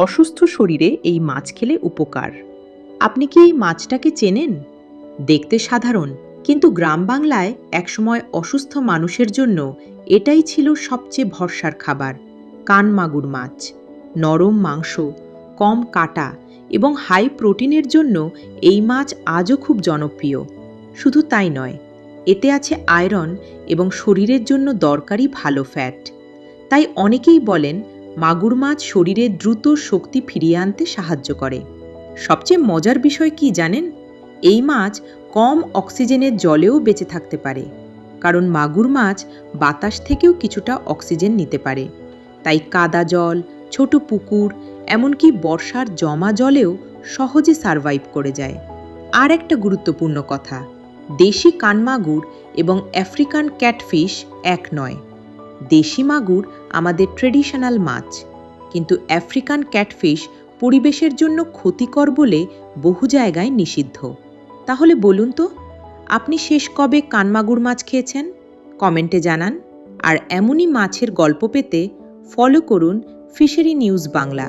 অসুস্থ শরীরে এই মাছ খেলে উপকার। আপনি কি এই মাছটাকে চেনেন? দেখতে সাধারণ, কিন্তু গ্রাম বাংলায় একসময় অসুস্থ মানুষের জন্য এটাই ছিল সবচেয়ে ভরসার খাবার। কানমাগুর মাছ নরম মাংস, কম কাটা এবং হাই প্রোটিনের জন্য এই মাছ আজও খুব জনপ্রিয়। শুধু তাই নয়, এতে আছে আয়রন এবং শরীরের জন্য দরকারি ভালো ফ্যাট। তাই অনেকেই বলেন মাগুর মাছ শরীরে দ্রুত শক্তি ফিরিয়ে আনতে সাহায্য করে। সবচেয়ে মজার বিষয় কি জানেন? এই মাছ কম অক্সিজেনের জলেও বেঁচে থাকতে পারে, কারণ মাগুর মাছ বাতাস থেকেও কিছুটা অক্সিজেন নিতে পারে। তাই কাদা জল, ছোট পুকুর, এমনকি বর্ষার জমা জলেও সহজে সারভাইভ করে যায়। আর একটা গুরুত্বপূর্ণ কথা, দেশি কানমাগুর এবং আফ্রিকান ক্যাটফিশ এক নয়। দেশি মাগুর আমাদের ট্রেডিশনাল মাছ, কিন্তু আফ্রিকান ক্যাটফিশ পরিবেশের জন্য ক্ষতিকর বলে বহু জায়গায় নিষিদ্ধ। তাহলে বলুন তো, আপনি শেষ কবে কানমাগুর মাছ খেয়েছেন? কমেন্টে জানান। আর এমনই মাছের গল্প পেতে ফলো করুন ফিশারি নিউজ বাংলা।